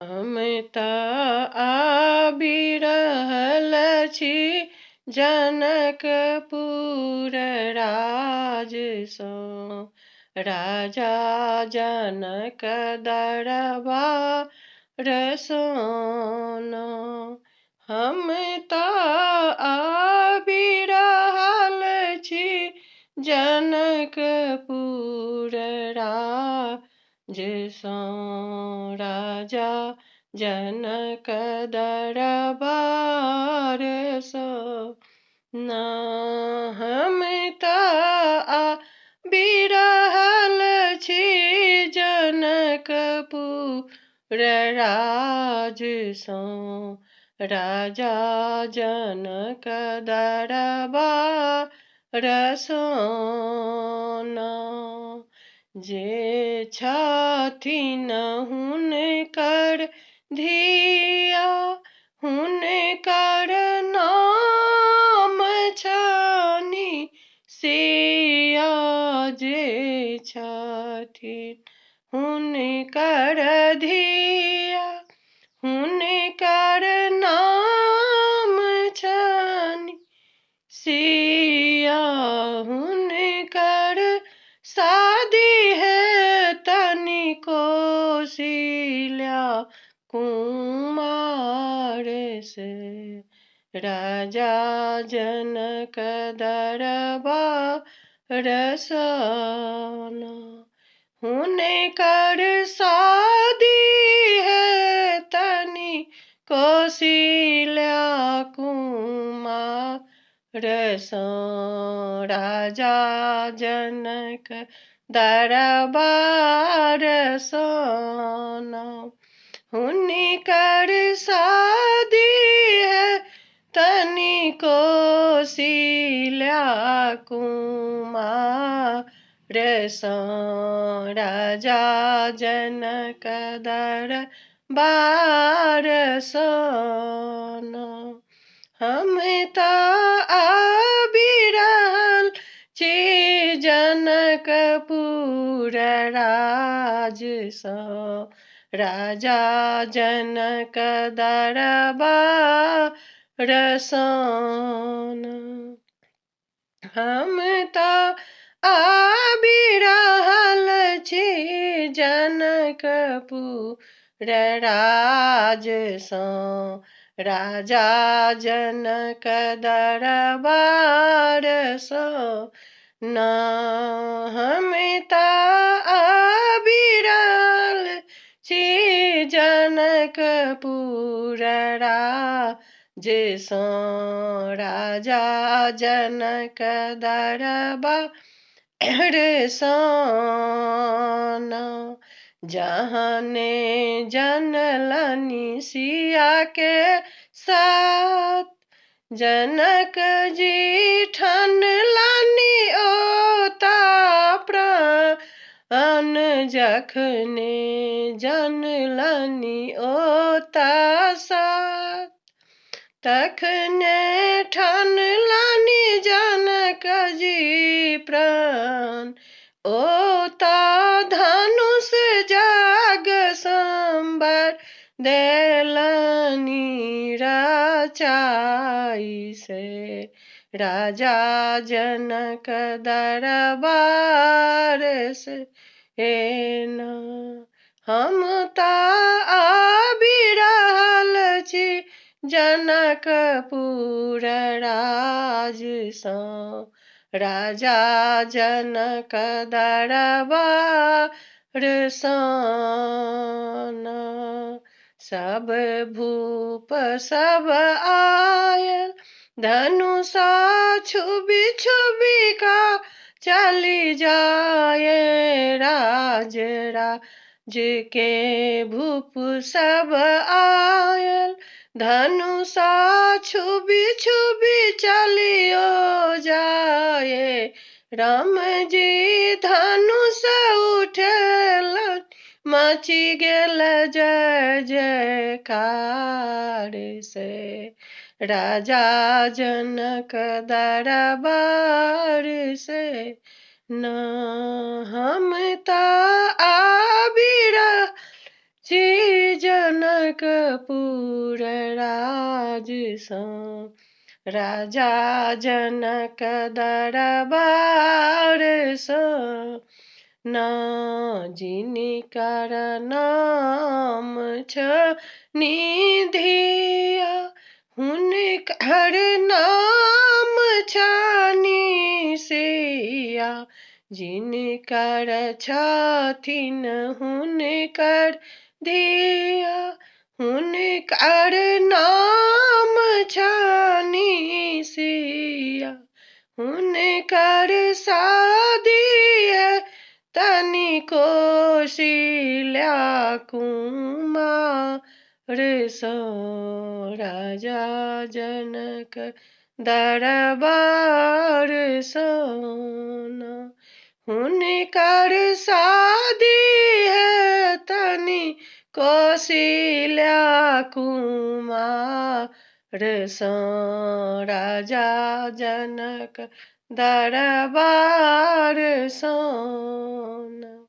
हम त आबि रहल छी जनकपुर राज सँ। राजा जनक दरबार सोना। हम त आबि रहल छी जनकपुर राज सँ। राजा जनक दरबार सँ। ना हम त आबि रहल छी जनकपुर राज सँ। राजा जनक दरबार सोना। जे छथिन हुनकर धिया, हुनकर नाम छनि सिया। जे छथिन हुनकर धिया, हुनकर नाम छनि सिया। हुनकर शादी हेतनि कौशल्या कुमार से। राजा जनक दरबार सोना। हुनकर शादी हेतनि कौशल्या कुमार सँ। राजा जनक दरबार सोना। हुनकर शादी हेतनि कौशल्या कुमार सँ। राजा जनक दरबार सोना। हम त आबि रहल छी जनकपुर राज सँ। राजा जनक दरबार सोना। हम त आबि रहल छी जनकपुर राज सँ। राजा जनक दरबार सोना। हम त आबि रहल छी जनकपुर राज सँ। राजा जनक दरबार सोना। जहने जनलनि सिया के साथ, जनक जी ठानलनि ओता प्राण। जखने जनलनि ओता साथ, तखने ठानलनि जनक जी प्राण। ओता धनुष जाग संबर देलनि रचाई से। राजा जनक दरबार से ना। हम त आबि रहल छी जनकपुर राज सँ। राजा जनक दरबार सोना। सब भूप सब आयल, धनुषा छुबि छुबि का चली जाए। राज के भूप सब आयल, धनुषा छुबि छुबि चलियो जाए। राम जी धनुष उठेलन, मचि गेल जय जयकार से। राजा जनक दरबार से ना। हम त आबि रहल छी जनक जनकपुर राज सँ राजा जनक दरबार सँ न जिनकर नाम निधिया हुनकर नाम निसिया जिनकर छथिन हुनकर धिया हुनकर नाम निसिया हुनकर शादी है तनि कौशल्या कुमार सँ राजा जनक दरबार सँ हुनकर शादी है तनि कौशल्या कुमार सँ राजा जनक दरबार सँ।